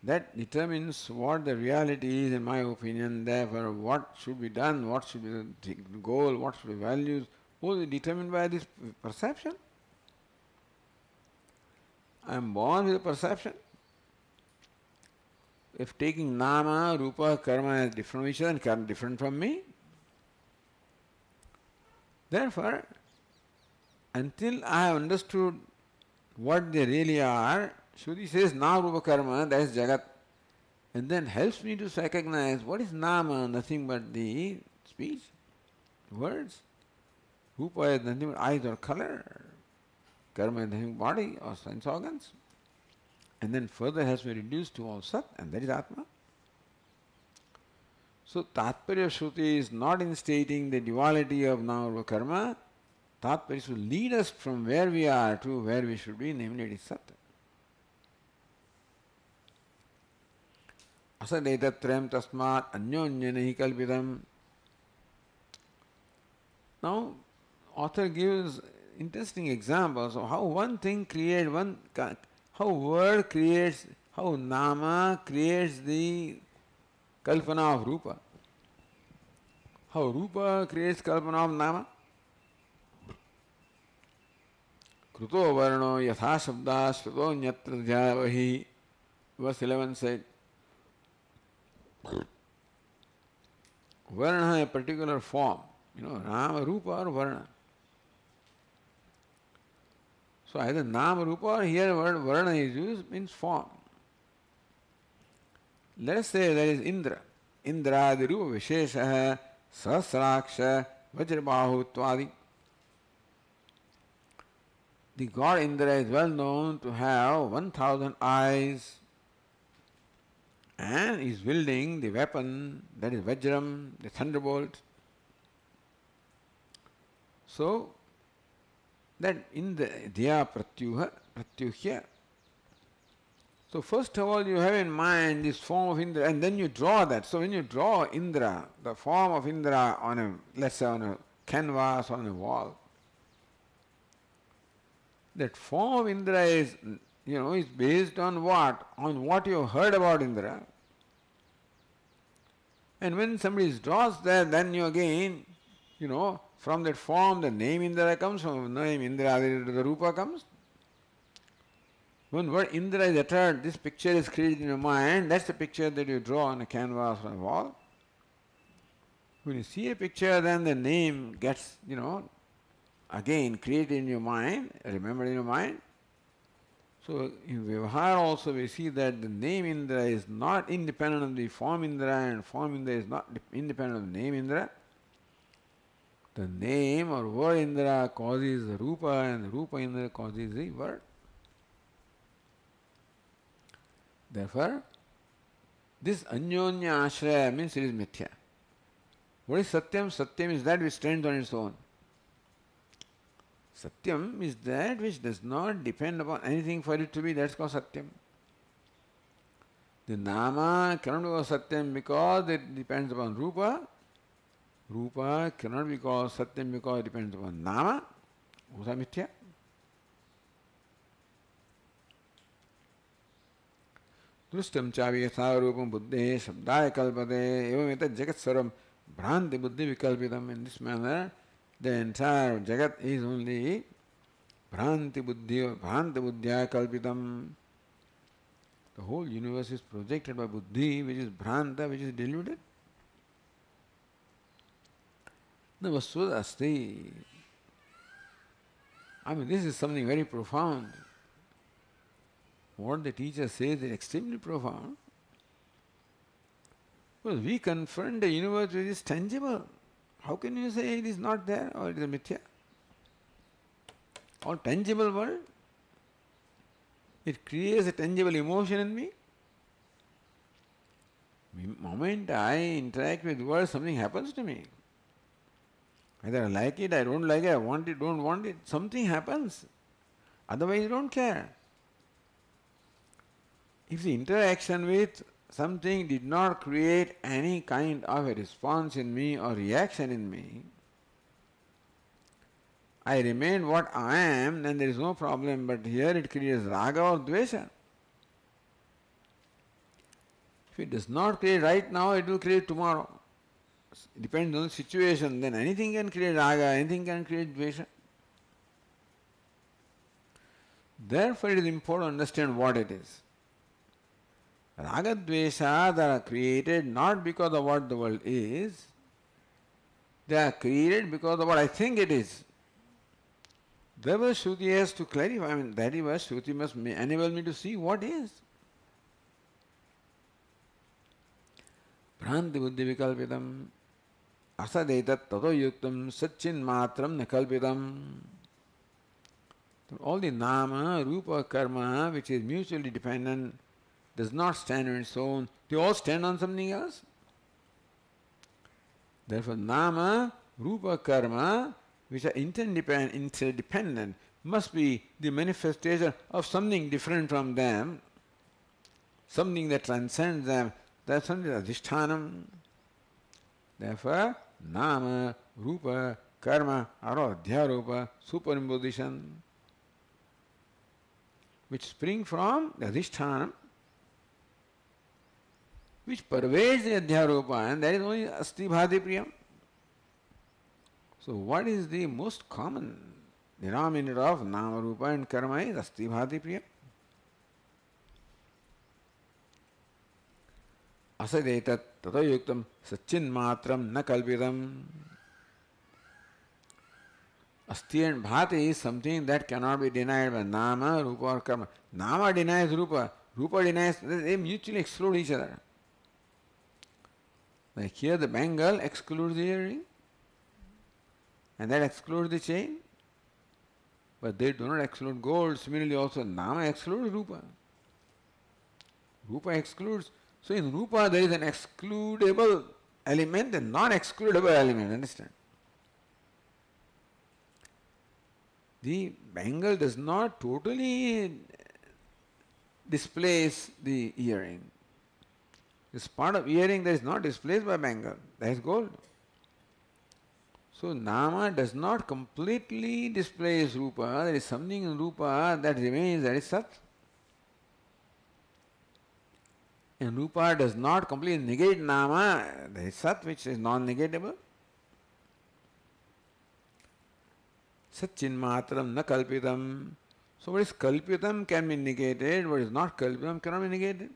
That determines what the reality is, in my opinion. Therefore, what should be done, what should be the goal, what should be values, all is determined by this perception. I am born with a perception. If taking Nama, Rupa, Karma as different from each other and Karma different from me, therefore, until I have understood what they really are, Shruti says Nama Rupa Karma, that is Jagat, and then helps me to recognize what is Nama, nothing but the speech, words. Rupa is nothing but eyes or color. Karma is nothing but body or sense organs. And then further helps me reduce to all Sat, and that is Atma. So Tatparya Shruti is not in stating the duality of Nama Rupa Karma. Tatparya should lead us from where we are to where we should be, namely it is Sat. Asadetattrayam tasmat anyonyanahi kalpitam. Now, author gives interesting examples of how one thing creates how word creates, how Nama creates the Kalpana of Rupa. How Rupa creates Kalpana of Nama. Kruto varno yatha shabda shruto nyatra dhyavahi. Verse 11 said, Varna, a particular form, Nama, Rupa or Varna. So either Nama, Rupa or here word Varna is used, means form. Let us say there is Indra. Indra, the Rupa Vishesha, Sahasraksha, Vajrabahu, Tvadi. The god Indra is well known to have 1,000 eyes and is wielding the weapon, that is Vajram, the thunderbolt. So, that in the Dhya Pratyuhya. So first of all you have in mind this form of Indra and then you draw that. So when you draw Indra, the form of Indra on a, let's say on a canvas, on a wall, that form of Indra is, is based on what? On what you have heard about Indra. And when somebody draws that, then you again, from that form the name Indra comes, from the name Indra the Rupa comes. When word Indra is uttered, this picture is created in your mind, that's the picture that you draw on a canvas or a wall. When you see a picture, then the name gets, again created in your mind, remembered in your mind. So in Vyavahara also we see that the name Indra is not independent of the form Indra and form Indra is not independent of the name Indra. The name or word Indra causes the Rupa and the Rupa Indra causes the word. Therefore, this Anyonya Ashraya means it is Mithya. What is Satyam? Satyam is that which stands on its own. Satyam is that which does not depend upon anything for it to be, that's called Satyam. The Nama cannot be called Satyam because it depends upon Rupa. Rupa cannot be called Satyam because it depends upon Nama. Usa Mithya. Drustam chavi yatha rupam buddhe shabdaya kalpate evam etat jagat saram bhranti buddhi vikalpitam. In this manner, the entire jagat is only bhranti buddhya kalpitam. The whole universe is projected by buddhi, which is bhranta, which is deluded. No, vasud asti. This is something very profound. What the teacher says is extremely profound. Because we confront a universe which is tangible. How can you say it is not there or it is a mithya? All tangible world. It creates a tangible emotion in me. The moment I interact with the world, something happens to me. Either I like it, I don't like it, I want it, don't want it. Something happens. Otherwise, I don't care. If the interaction with something did not create any kind of a response in me or reaction in me, I remain what I am, then there is no problem. But here it creates raga or dvesha. If it does not create right now, it will create tomorrow. It depends on the situation. Then anything can create raga, anything can create dvesha. Therefore, it is important to understand what it is. Raga dvesha are created not because of what the world is, they are created because of what I think it is. Therefore, Shruti has to clarify. That is why Shruti must enable me to see what is. Bhranti buddhi vikalpitam asadetat tato yuktam satchin matram nakalpitam. All the nama, rupa, karma, which is mutually dependent, does not stand on its own. They all stand on something else. Therefore, nama, rupa, karma, which are interdependent, must be the manifestation of something different from them, something that transcends them. That's something adhishthanam. Therefore, nama, rupa, karma are all adhyaropa, superimposition, which spring from the adhishthanam, which pervades the adhyaropa, and that is only asti bhati priyam. So what is the most common denominator of nama, rupa and karma is asti bhati priyam. Asadetat tato yuktam satchin matram na kalpitam. Asti and bhati is something that cannot be denied by nama, rupa or karma. Nama denies rupa, rupa denies, they mutually exclude each other. Like here the bangle excludes the earring and that excludes the chain, but they do not exclude gold. Similarly also nama excludes rupa. Rupa excludes. So in rupa there is an excludable element and non-excludable element, understand? The bangle does not totally displace the earring. This part of earring that is not displaced by bangle, that is gold. So nama does not completely displace rupa. There is something in rupa that remains, that is sat. And rupa does not completely negate nama, there is sat which is non-negatable. Satchin matram na kalpitam. So what is kalpitam can be negated, what is not kalpitam cannot be negated.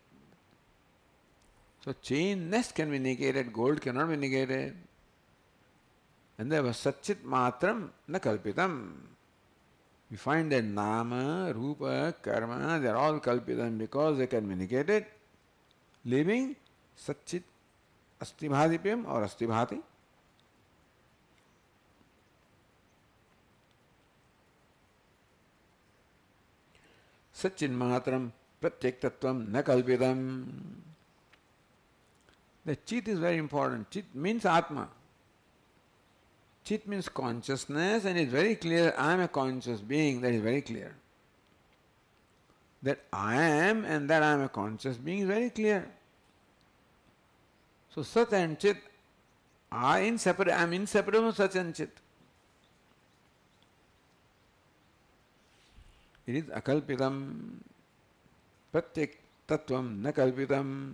So chainness can be negated, gold cannot be negated. And there was satchit matram na kalpitam. We find that nama, rupa, karma, they are all kalpitam because they can be negated, leaving satchit astibhadipyam or astibhati. Satchin matram pratyak tattvam na kalpitam. The chit is very important. Chit means atma. Chit means consciousness, and it's very clear I am a conscious being, that is very clear. That I am and that I am a conscious being is very clear. So Sat and Chit are inseparable. I am inseparable from Sat and Chit. It is akalpitam, pratyak tattvam na kalpitam,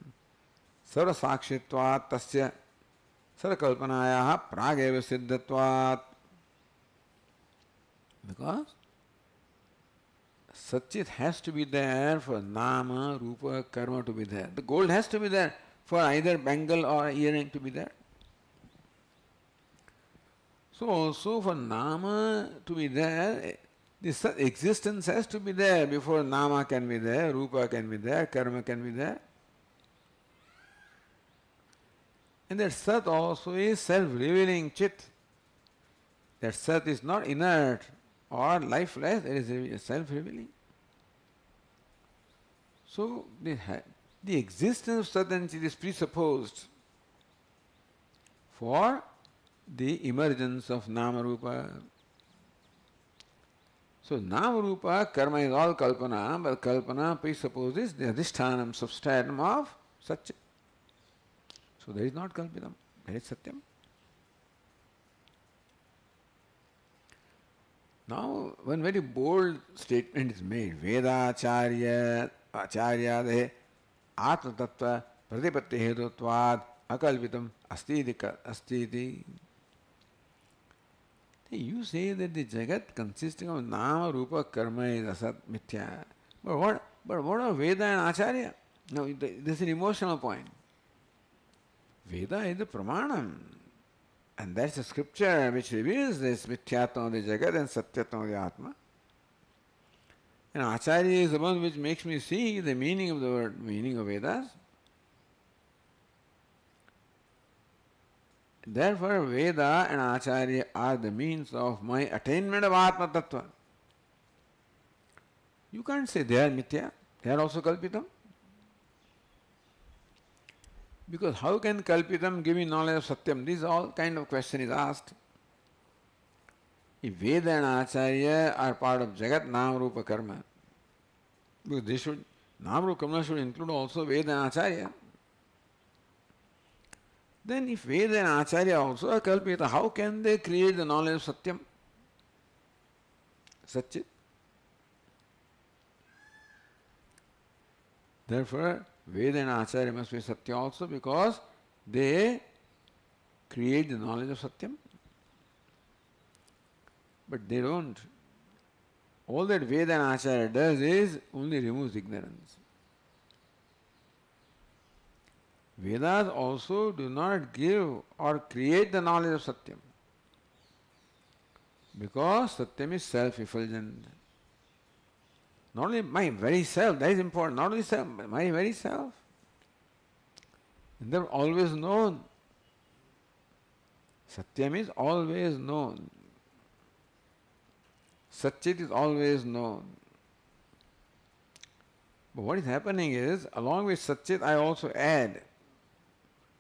sarasakshitvat tasya sarakalpanayaha prageva siddhatvat. Because Satchit has to be there for nama, rupa, karma to be there. The gold has to be there for either bangle or earring to be there. So also for nama to be there, this existence has to be there before nama can be there, rupa can be there, karma can be there. And that Sat also is self-revealing Chit. That Sat is not inert or lifeless, it is self-revealing. So the existence of Sat and Chit is presupposed for the emergence of Nama Rupa. So Nama Rupa, karma is all Kalpana, but Kalpana presupposes the adhishthanam, substratum of Satchit. So there is not Kalpitam, there is Satyam. Now one very bold statement is made. Vedacharya Acharyade Atma Tattva Pratipatti Hedutvad Akalpitam Astiti. You say that the Jagat consisting of Nama, Rupa, Karma is Asat, Mithya. But what are Veda and Acharya? Now, this is an emotional point. Veda is the Pramanam. And that's the scripture which reveals this Mithyatma of the Jagat and Satyatma of the Atma. And Acharya is the one which makes me see the meaning of the word, meaning of Vedas. Therefore, Veda and Acharya are the means of my attainment of Atma Tattva. You can't say they are Mithya, they are also Kalpitam. Because how can Kalpitam give me knowledge of Satyam? This all kind of question is asked. If Veda and Acharya are part of Jagat, Nama, Rupa, Karma, because they should, Nama, Rupa, Karma should include also Veda and Acharya. Then if Veda and Acharya also are Kalpita, how can they create the knowledge of Satyam? Satchit. Therefore, Veda and Acharya must be Satya also because they create the knowledge of Satyam. But they don't. All that Veda and Acharya does is only removes ignorance. Vedas also do not give or create the knowledge of Satyam. Because Satyam is self-effulgent. Not only my very self, that is important, not only self, but my very self. And they're always known. Satyam is always known. Satchit is always known. But what is happening is, along with Satchit, I also add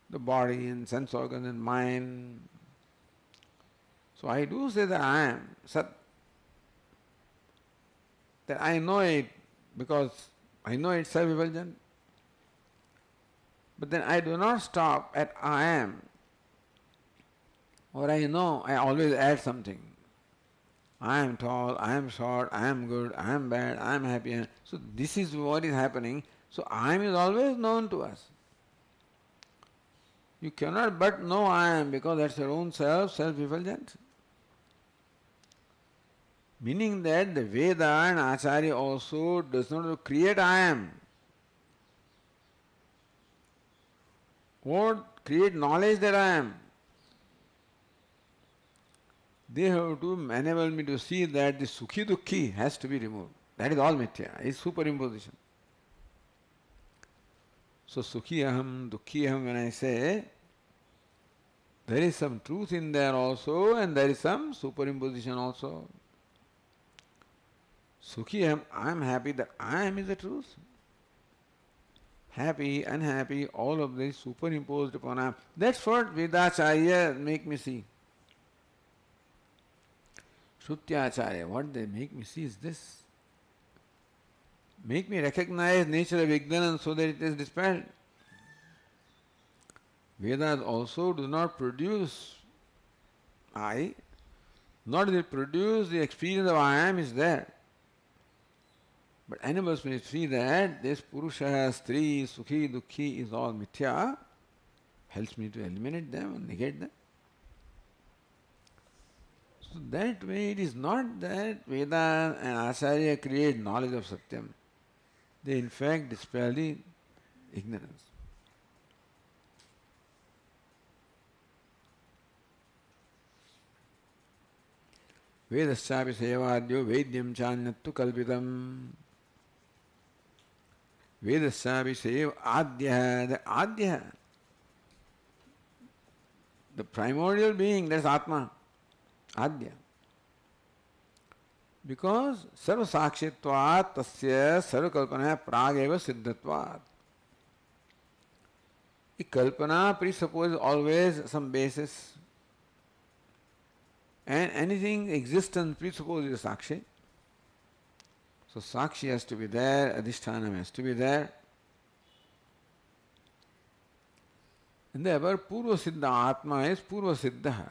the body and sense organs and mind. So I do say that I am Sat. That I know it because I know it's self-effulgent. But then I do not stop at I am. Or I know, I always add something. I am tall, I am short, I am good, I am bad, I am happy. So this is what is happening. So I am is always known to us. You cannot but know I am because that's your own self, self-effulgent. Meaning that the Veda and Acharya also does not create I am or create knowledge that I am. They have to enable me to see that the Sukhi Dukhi has to be removed. That is all Mithya, is superimposition. So Sukhi Aham, Dukhi Aham, when I say, there is some truth in there also and there is some superimposition also. Sukhi Aham, I am happy that I am is the truth. Happy, unhappy, all of this superimposed upon I am. That's what Vedacharya make me see. Shrutyacharya, what they make me see is this. Make me recognize nature of ignorance so that it is dispelled. Vedas also do not produce I, nor do they produce the experience of I am is there. But animals may see that this Purusha, Stri, Sukhi, Dukhi is all Mithya, helps me to eliminate them and negate them. So that way it is not that Veda and Acharya create knowledge of Satyam. They in fact dispel the ignorance. Vedaschapi sevadyo vedyam chanyattu kalpitam. Vedaschapi seva adhya, the adhya. the primordial being, that's Atma, Adya. Because sarva sakshitvat tasya sarva kalpana prageva siddhatvat. The kalpana presupposes always some basis, and anything existence presupposes sakshi. So sakshi has to be there, adhishthanam has to be there. And therefore purva siddha atma is purva siddha,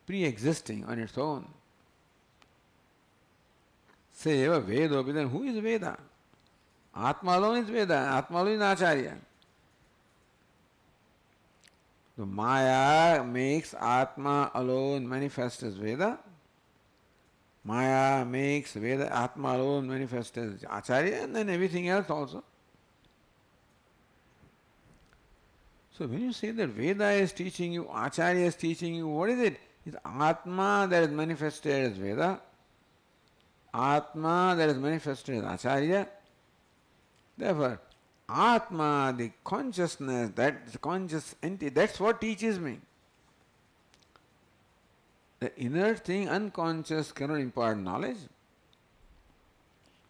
pre-existing on its own. Say eva Vedopi, then who is Veda? Atma alone is Veda, Atma alone is Acharya. The Maya makes Atma alone manifest as Veda. Maya makes Veda, Atma alone manifest as Acharya, and then everything else also. So when you say that Veda is teaching you, Acharya is teaching you, what is it? It's Atma that is manifested as Veda, Atma that is manifested as Acharya. Therefore, Atma, the consciousness, that the conscious entity, that's what teaches me. The inner thing, unconscious, cannot impart knowledge.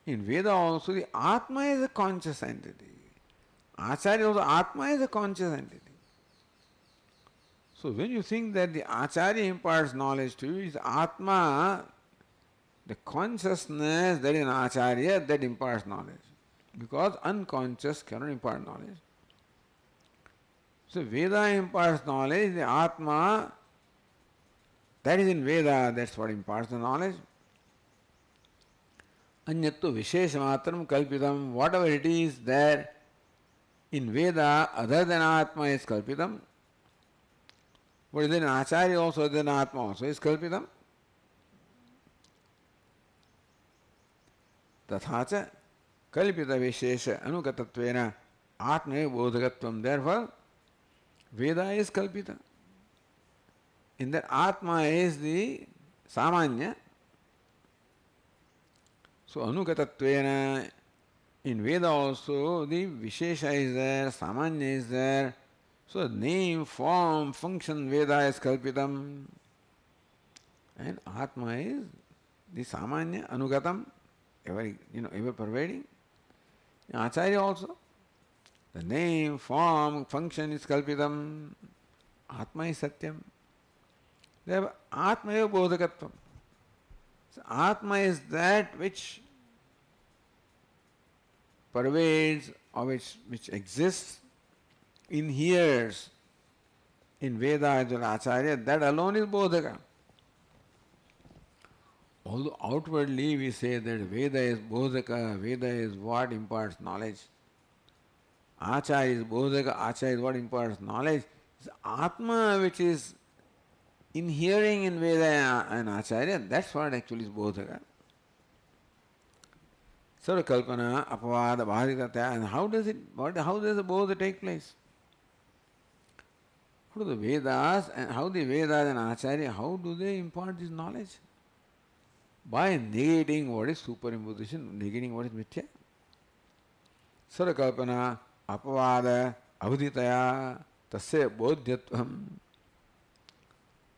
In Veda also, the Atma is a conscious entity. Acharya also, Atma is a conscious entity. So when you think that the Acharya imparts knowledge to you, is Atma, the consciousness that is an Acharya, that imparts knowledge. Because unconscious cannot impart knowledge. So Veda imparts knowledge, the Atma, that is in Veda, that's what imparts the knowledge. Anyattu visheshamatram kalpitam, whatever it is there in Veda, other than Atma is kalpitam. What is in Acharya also, other than Atma also is kalpitam. Tathacha kalpita vishesha anugatatvena atma bodhagatvam. Therefore, Veda is kalpita. In that Atma is the samanya. So anugatatvena, in Veda also the vishesha is there, samanya is there. So name, form, function, Veda is kalpitam. And Atma is the samanya, anugatam, ever pervading. Acharya also, the name, form, function is kalpitam. Atma is satyam. Therefore, Atma eva bodhakatvam. So Atma is that which pervades or which exists, inheres in Veda as well Acharya, that alone is bodhaka. Although outwardly we say that Veda is bodhaka, Veda is what imparts knowledge. Acharya is bodhaka, Acharya is what imparts knowledge. It's Atma which is inhering in Veda and Acharya, that's what actually is bodhaka. Sarva kalpana, apavada, bhaditata, and how does the bodha take place? How do the Vedas and Acharya, how do they impart this knowledge? By negating what is superimposition, negating what is mithya. Sarakalpana, apavada, avaditaya, tasya bodhyatvam.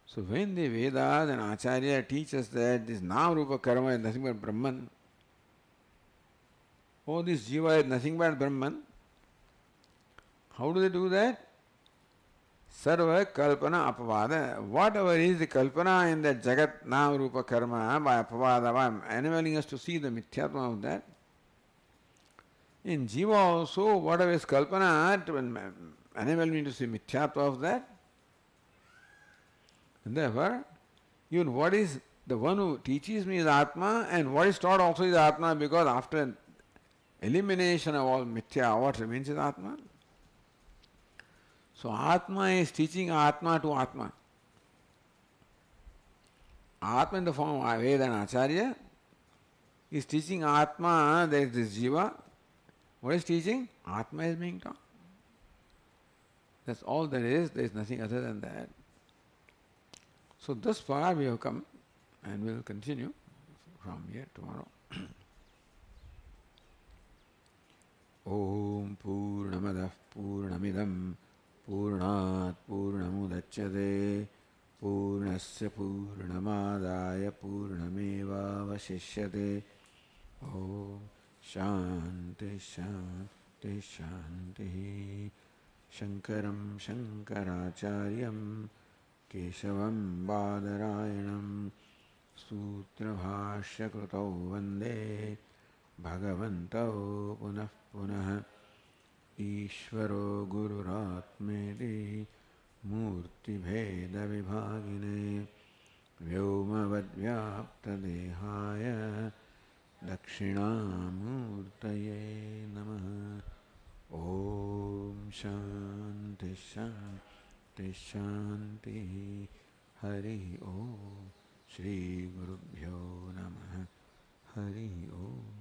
So when the Vedas and Acharya teach us that this Nam Rupa Karma is nothing but Brahman, oh, this Jiva is nothing but Brahman, how do they do that? Sarva kalpana apavada. Whatever is the kalpana in that Jagat Nam Rupa Karma by apavada, by enabling us to see the mithyatma of that. In Jiva also, whatever is kalpana to enable me to see mithyatma of that. And therefore, even what is the one who teaches me is Atma, and what is taught also is Atma, because after elimination of all mithya, what remains is Atma. So Atma is teaching Atma to Atma. Atma in the form of Veda and Acharya is teaching Atma, there is this Jiva. What is teaching? Atma is being taught. That's all there is nothing other than that. So thus far we have come, and we will continue from here tomorrow. Om Purnamadah Purnamidam Purnat Purnamudachyate पूर्णमेवावशिष्यते पूर्णस्य पूर्णमादाय पूर्णमेवावशिष्यते ॐ शान्ति शान्ति शान्तिः शङ्करं शङ्कराचार्यं केशवं बादरायणं सूत्रभाष्यकृतौ वन्दे भगवन्तौ पुनः पुनः ईश्वरो गुरुरात्मेति मूर्तिभेदविभागिने व्योमवद्व्याप्तदेहाय दक्षिणामूर्तये नमः ॐ शान्ति शान्ति शान्तिः हरि ॐ श्रीगुरुभ्यो नमः हरि ॐ